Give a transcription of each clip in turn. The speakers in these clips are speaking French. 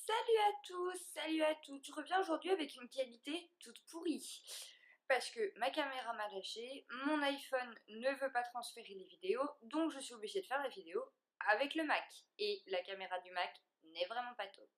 Salut à tous, salut à toutes. Je reviens aujourd'hui avec une qualité toute pourrie. Parce que ma caméra m'a lâché, mon iPhone ne veut pas transférer les vidéos, donc je suis obligée de faire la vidéo avec le Mac. Et la caméra du Mac n'est vraiment pas top.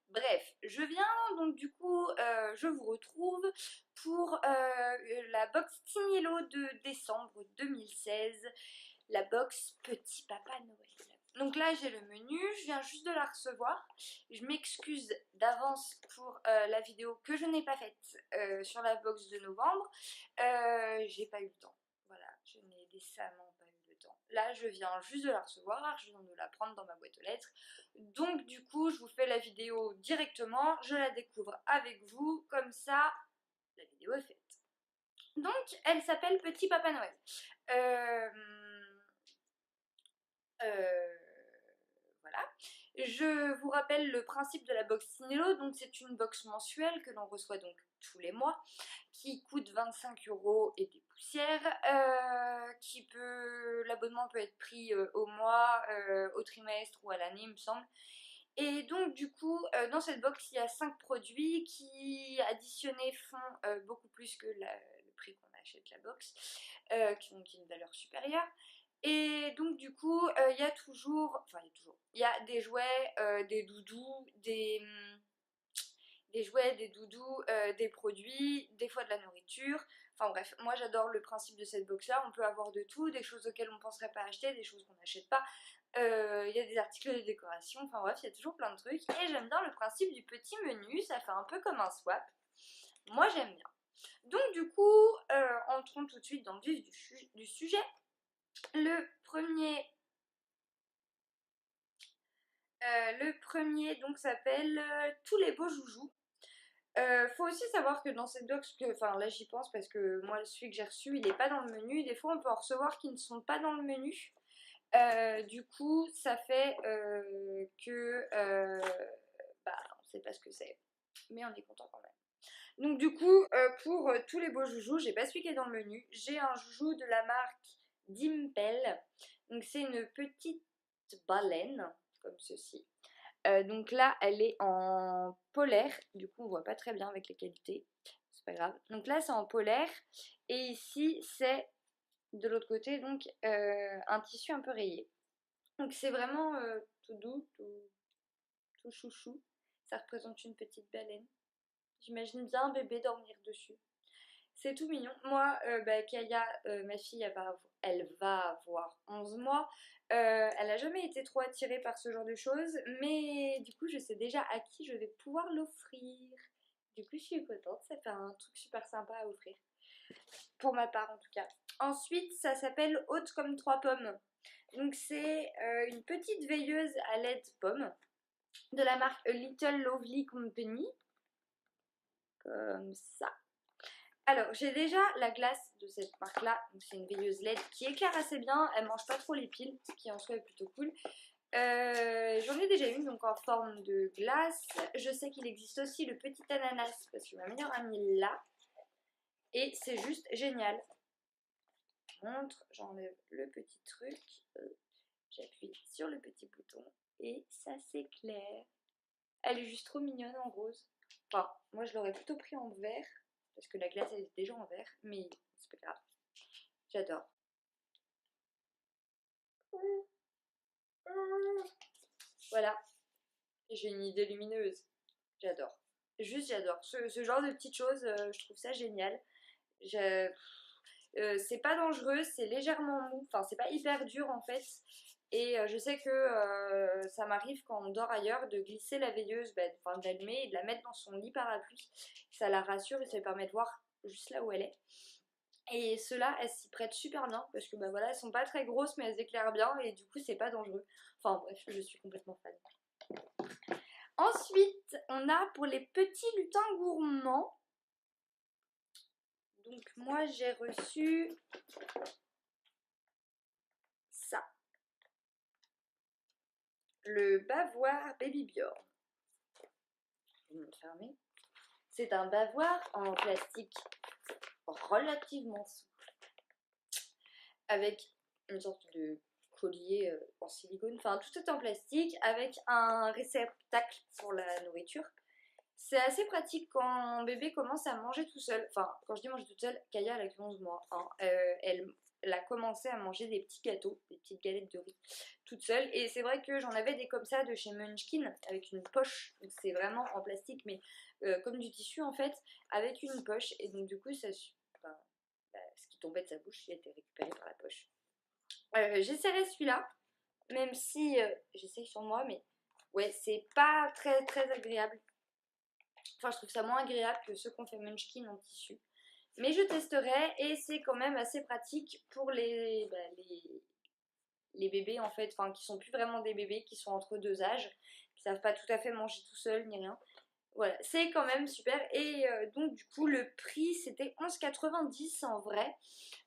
Bref, je viens donc du coup, je vous retrouve pour la box Tignello de décembre 2016, la box Petit Papa Noël. Donc là j'ai le menu, je viens juste de la recevoir. Je m'excuse d'avance pour la vidéo que je n'ai pas faite sur la box de novembre. J'ai pas eu le temps. Voilà, je n'ai décemment pas eu le temps. Là je viens juste de la recevoir, je viens de la prendre dans ma boîte aux lettres. Donc du coup je vous fais la vidéo directement, je la découvre avec vous, comme ça la vidéo est faite. Donc elle s'appelle Petit Papa Noël. Voilà. Je vous rappelle le principe de la box Tignello. Donc c'est une box mensuelle que l'on reçoit donc tous les mois, qui coûte 25 € et des poussières, l'abonnement peut être pris au mois, au trimestre ou à l'année il me semble. Et donc du coup dans cette box il y a 5 produits qui additionnés font beaucoup plus que le prix qu'on achète la box, qui ont une valeur supérieure. Et donc du coup il y a toujours, il y a des jouets, des doudous, des jouets, des doudous, des produits, des fois de la nourriture. Enfin bref, moi j'adore le principe de cette box là, on peut avoir de tout, des choses auxquelles on ne penserait pas acheter, des choses qu'on n'achète pas. Il y a des articles de décoration, enfin bref, il y a toujours plein de trucs. Et j'aime bien le principe du petit menu, ça fait un peu comme un swap. Moi j'aime bien. Donc du coup, entrons tout de suite dans le vif du sujet. Le premier donc s'appelle Tous les beaux joujoux. Faut aussi savoir que dans cette box, enfin là j'y pense parce que moi celui que j'ai reçu il n'est pas dans le menu. Des fois on peut en recevoir qui ne sont pas dans le menu. Du coup ça fait que on sait pas ce que c'est, mais on est content quand même. Donc du coup pour tous les beaux joujoux, j'ai pas celui qui est dans le menu. J'ai un joujou de la marque Dimpel. Donc c'est une petite baleine comme ceci. Donc là elle est en polaire, du coup on voit pas très bien avec les qualités, c'est pas grave. Donc là c'est en polaire et ici c'est de l'autre côté donc un tissu un peu rayé. Donc c'est vraiment tout doux, tout chouchou. Ça représente une petite baleine. J'imagine bien un bébé dormir dessus. C'est tout mignon. Moi, Kaya, ma fille, elle va avoir 11 mois. Elle n'a jamais été trop attirée par ce genre de choses, mais du coup, je sais déjà à qui je vais pouvoir l'offrir. Du coup, je suis contente, ça fait un truc super sympa à offrir. Pour ma part, en tout cas. Ensuite, ça s'appelle Haute comme 3 pommes. Donc, c'est une petite veilleuse à LED pomme de la marque Little Lovely Company. Comme ça. Alors, j'ai déjà la glace de cette marque-là, c'est une veilleuse LED qui éclaire assez bien, elle mange pas trop les piles, ce qui en soi est plutôt cool. J'en ai déjà une, donc en forme de glace. Je sais qu'il existe aussi le petit ananas, parce que ma meilleure amie l'a, et c'est juste génial. Je montre, j'enlève le petit truc, j'appuie sur le petit bouton, et ça s'éclaire. Elle est juste trop mignonne en rose. Enfin, moi je l'aurais plutôt pris en vert, parce que la glace elle est déjà en vert, mais c'est pas grave. J'adore. Voilà, j'ai une idée lumineuse. J'adore. Juste j'adore. Ce genre de petites choses, je trouve ça génial. C'est pas dangereux, c'est légèrement mou. Enfin, c'est pas hyper dur en fait. Et je sais que ça m'arrive quand on dort ailleurs de glisser la veilleuse, d'allumer et de la mettre dans son lit parapluie. Ça la rassure et ça lui permet de voir juste là où elle est. Et ceux-là, elles s'y prêtent super bien parce que voilà, elles sont pas très grosses mais elles éclairent bien et du coup c'est pas dangereux. Enfin bref, je suis complètement fan. Ensuite, on a pour les petits lutins gourmands. Donc moi j'ai reçu ça. Le bavoir Baby Bjorn. Je vais me fermer. C'est un bavoir en plastique relativement souple avec une sorte de collier en silicone, enfin tout est en plastique avec un réceptacle pour la nourriture. C'est assez pratique quand un bébé commence à manger tout seul. Enfin, quand je dis manger toute seule, Kaya elle a que 11 mois. Hein. Elle a commencé à manger des petits gâteaux, des petites galettes de riz toute seule. Et c'est vrai que j'en avais des comme ça de chez Munchkin avec une poche. Donc c'est vraiment en plastique, mais comme du tissu en fait, avec une poche. Et donc du coup, ça, enfin, ce qui tombait de sa bouche, il a été récupéré par la poche. J'essaierai celui-là, même si j'essaye sur moi, mais ouais, c'est pas très très agréable. Enfin, je trouve ça moins agréable que ceux qu'on fait Munchkin en tissu. Mais je testerai et c'est quand même assez pratique pour les bébés en fait, enfin qui sont plus vraiment des bébés, qui sont entre deux âges, qui savent pas tout à fait manger tout seul ni rien. Voilà, c'est quand même super. Et donc du coup le prix c'était 11,90 en vrai.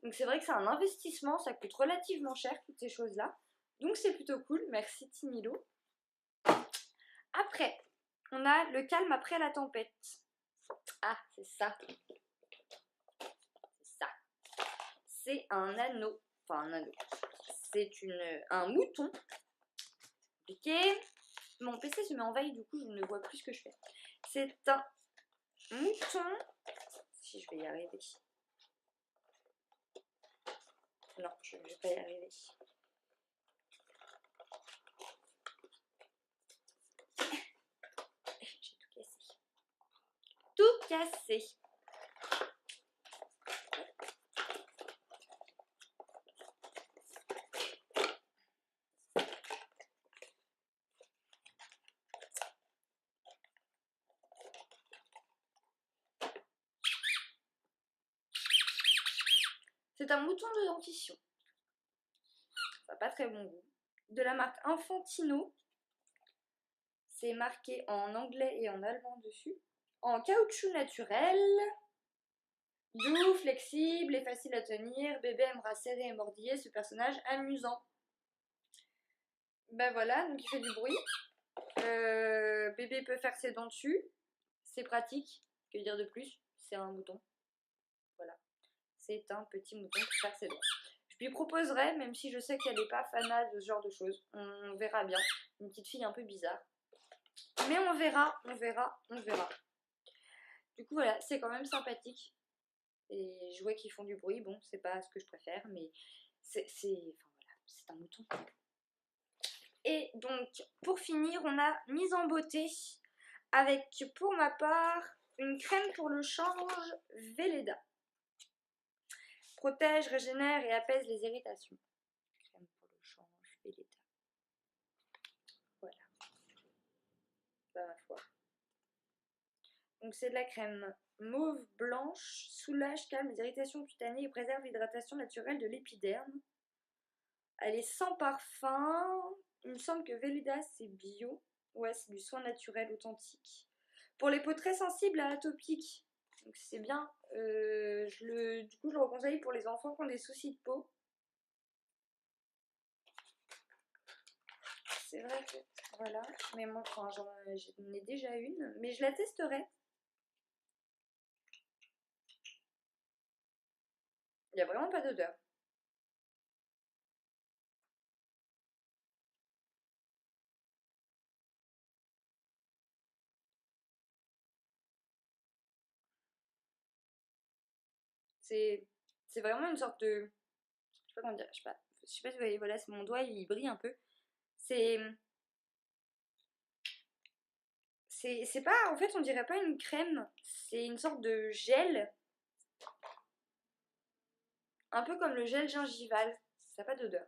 Donc c'est vrai que c'est un investissement, ça coûte relativement cher toutes ces choses là. Donc c'est plutôt cool, merci Timilo. Après, on a le calme après la tempête. Ah, c'est ça. C'est ça. C'est un anneau. Enfin, un anneau. C'est un mouton. Ok. Mon PC se met en veille, du coup, je ne vois plus ce que je fais. C'est un mouton. Si je vais y arriver. Non, je ne vais pas y arriver. J'ai tout cassé. Tout cassé. C'est un mouton de dentition. Ça n'a pas très bon goût. De la marque Infantino. C'est marqué en anglais et en allemand dessus. En caoutchouc naturel. Doux, flexible et facile à tenir. Bébé aimera serrer et mordiller ce personnage amusant. Ben voilà, donc il fait du bruit. Bébé peut faire ses dents dessus. C'est pratique. Que dire de plus? C'est un mouton. Voilà. C'est un petit mouton pour faire ses dents. Je lui proposerai, même si je sais qu'elle n'est pas fanat de ce genre de choses. On verra bien. Une petite fille un peu bizarre. Mais on verra, on verra, on verra. Du coup, voilà, c'est quand même sympathique. Et jouets qui font du bruit, bon, c'est pas ce que je préfère, mais c'est un mouton. Et donc, pour finir, on a mise en beauté avec, pour ma part, une crème pour le change Velleda. Protège, régénère et apaise les irritations. Crème pour le change Velleda. Voilà. Bah, ma foi. Donc c'est de la crème mauve blanche, soulage, calme les irritations cutanées et préserve l'hydratation naturelle de l'épiderme. Elle est sans parfum. Il me semble que Velleda c'est bio. Ouais, c'est du soin naturel authentique. Pour les peaux très sensibles à atopiques. Donc c'est bien. Du coup, je le reconseille pour les enfants qui ont des soucis de peau. C'est vrai que, voilà. Mais moi, enfin, j'en ai déjà une. Mais je la testerai. Il n'y a vraiment pas d'odeur. C'est vraiment une sorte de... Je sais pas comment dire. Je sais pas si vous voyez, voilà, mon doigt, il brille un peu. C'est pas, en fait, on dirait pas une crème, c'est une sorte de gel, un peu comme le gel gingival. Ça n'a pas d'odeur,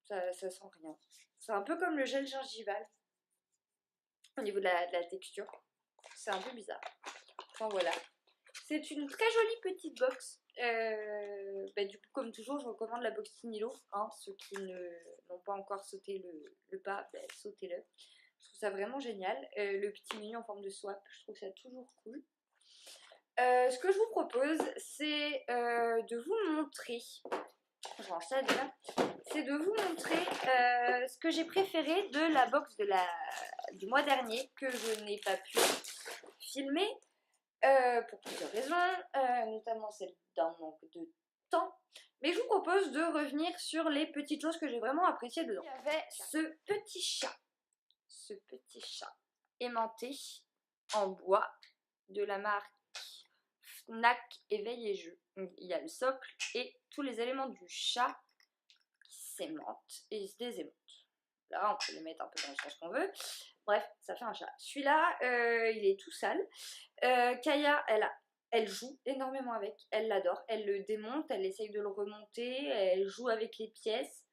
ça sent rien. C'est un peu comme le gel gingival au niveau de la texture. C'est un peu bizarre. Enfin voilà. C'est une très jolie petite box. Du coup, comme toujours, je recommande la box Tinilo. Hein, ceux qui n'ont pas encore sauté le pas, sautez-le. Je trouve ça vraiment génial. Le petit menu en forme de swap, je trouve ça toujours cool. Ce que je vous propose, c'est de vous montrer, je range ça déjà, c'est de vous montrer ce que j'ai préféré de la box du mois dernier que je n'ai pas pu filmer pour plusieurs raisons, notamment celle d'un manque de temps. Mais je vous propose de revenir sur les petites choses que j'ai vraiment appréciées dedans. Il y avait ce petit chat aimanté en bois de la marque Fnac Éveil et Jeu. Donc, il y a le socle et tous les éléments du chat qui s'aimantent et se désaimantent. Là, on peut les mettre un peu dans le sens qu'on veut. Bref, ça fait un chat. Celui-là, il est tout sale. Kaya, elle joue énormément avec. Elle l'adore. Elle le démonte, elle essaye de le remonter. Elle joue avec les pièces.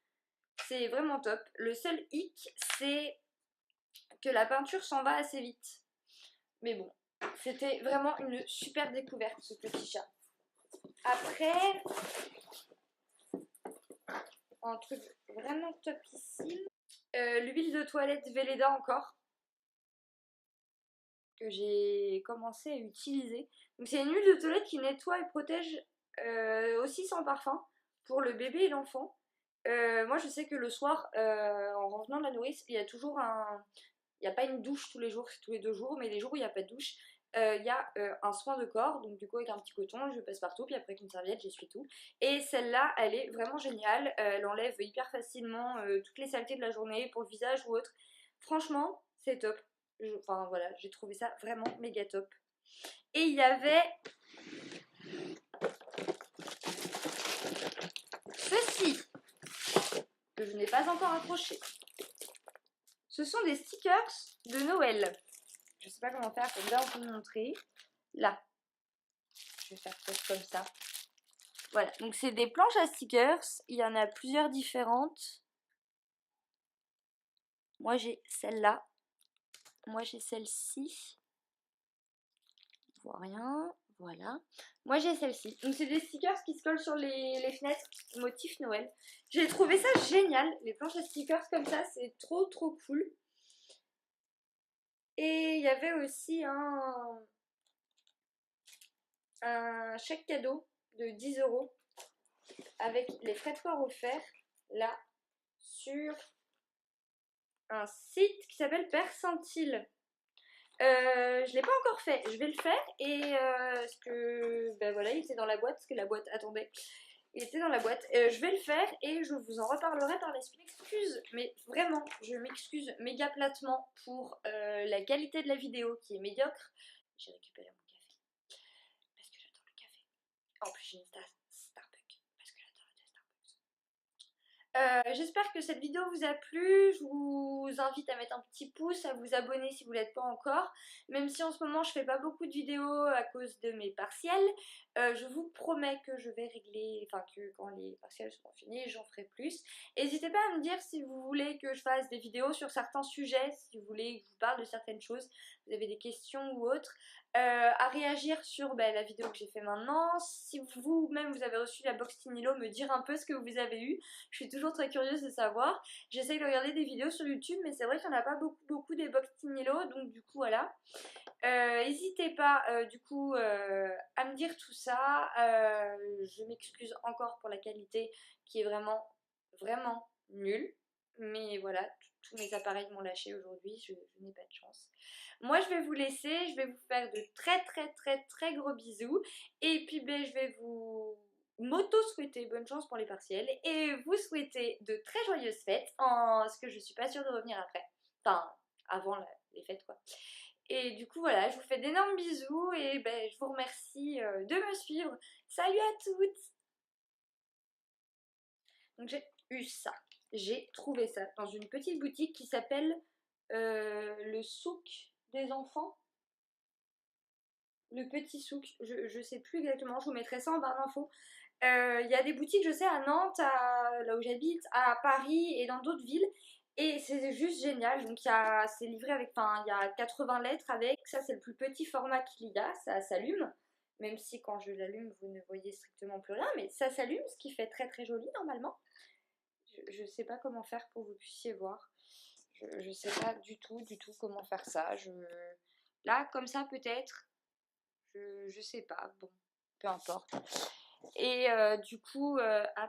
C'est vraiment top. Le seul hic, c'est que la peinture s'en va assez vite. Mais bon, c'était vraiment une super découverte, ce petit chat. Après, un truc vraiment topissime. L'huile de toilette Velleda encore, que j'ai commencé à utiliser. Donc c'est une huile de toilette qui nettoie et protège aussi sans parfum pour le bébé et l'enfant. Moi je sais que le soir, en revenant de la nourrice, il y a toujours un... Il n'y a pas une douche tous les jours, c'est tous les 2 jours, mais les jours où il n'y a pas de douche, il y a un soin de corps, donc du coup avec un petit coton, je passe partout, puis après avec une serviette, j'essuie tout. Et celle-là, elle est vraiment géniale, elle enlève hyper facilement toutes les saletés de la journée, pour le visage ou autre. Franchement, c'est top. Enfin voilà, j'ai trouvé ça vraiment méga top. Et il y avait ceci, que je n'ai pas encore accroché. Ce sont des stickers de Noël. Je sais pas comment faire pour bien vous montrer. Là. Je vais faire peut-être comme ça. Voilà, donc c'est des planches à stickers. Il y en a plusieurs différentes. Moi j'ai celle-là. Moi j'ai celle-ci. Je vois rien. Voilà. Moi j'ai celle-ci. Donc c'est des stickers qui se collent sur les fenêtres. Motif Noël. J'ai trouvé ça génial. Les planches à stickers comme ça, c'est trop cool. Et il y avait aussi un chèque cadeau de 10 € avec les frais de port offerts là sur un site qui s'appelle Percentile. Je l'ai pas encore fait, je vais le faire et parce que ben voilà, il était dans la boîte, parce que la boîte attendait. Il était dans la boîte. Je vais le faire et je vous en reparlerai par la suite. Excuse, mais vraiment, je m'excuse méga platement pour la qualité de la vidéo qui est médiocre. J'ai récupéré mon café parce que j'adore le café. En plus, j'ai une tasse Starbucks parce que j'adore la tasse Starbucks. J'espère que cette vidéo vous a plu. Je vous invite à mettre un petit pouce, à vous abonner si vous ne l'êtes pas encore. Même si en ce moment je fais pas beaucoup de vidéos à cause de mes partiels, je vous promets que je vais régler, enfin que quand les partiels seront finis, j'en ferai plus. N'hésitez pas à me dire si vous voulez que je fasse des vidéos sur certains sujets, si vous voulez que je vous parle de certaines choses, vous avez des questions ou autres. À réagir sur la vidéo que j'ai fait maintenant. Si vous-même vous avez reçu la box Tinilo, me dire un peu ce que vous avez eu. Je suis toujours très curieuse de savoir. J'essaye de regarder des vidéos sur YouTube, mais c'est vrai qu'il n'y en a pas beaucoup des box Tinilo, donc du coup voilà. N'hésitez pas du coup à me dire tout ça. Je m'excuse encore pour la qualité qui est vraiment nulle. Mais voilà, tous mes appareils m'ont lâché aujourd'hui, je n'ai pas de chance. Moi je vais vous laisser, je vais vous faire de très gros bisous. Et puis je vais vous m'auto-souhaiter bonne chance pour les partiels. Et vous souhaiter de très joyeuses fêtes, parce que je suis pas sûre de revenir après. Enfin, avant les fêtes quoi. Et du coup voilà, je vous fais d'énormes bisous et je vous remercie de me suivre. Salut à toutes! Donc j'ai eu ça. J'ai trouvé ça dans une petite boutique qui s'appelle le souk des enfants. Le petit souk, je sais plus exactement, je vous mettrai ça en barre d'infos. Il y a des boutiques, je sais, à Nantes, là où j'habite, à Paris et dans d'autres villes. Et c'est juste génial. Donc c'est livré avec, enfin, il y a 80 lettres avec. Ça, c'est le plus petit format qu'il y a. Ça s'allume. Même si quand je l'allume, vous ne voyez strictement plus rien. Mais ça s'allume, ce qui fait très joli normalement. Je sais pas comment faire pour que vous puissiez voir. Je sais pas du tout comment faire ça. Là, comme ça peut-être. Je sais pas. Bon, peu importe. Et du coup,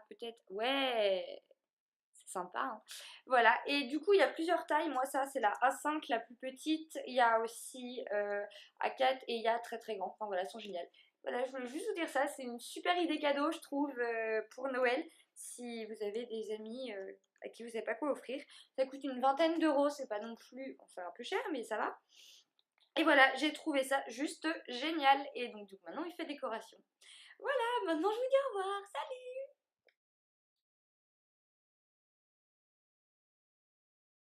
peut-être, ouais, c'est sympa, hein. Voilà, et du coup, il y a plusieurs tailles. Moi, ça, c'est la A5, la plus petite. Il y a aussi A4 et il y a très grand. Enfin, voilà, elles sont géniales. Voilà, je voulais juste vous dire ça, c'est une super idée cadeau, je trouve, pour Noël, si vous avez des amis à qui vous savez pas quoi offrir. Ça coûte une vingtaine d'euros, c'est pas non plus, enfin un peu cher, mais ça va. Et voilà, j'ai trouvé ça juste génial. Et donc, du coup, maintenant, il fait décoration. Voilà, maintenant je vous dis au revoir. Salut!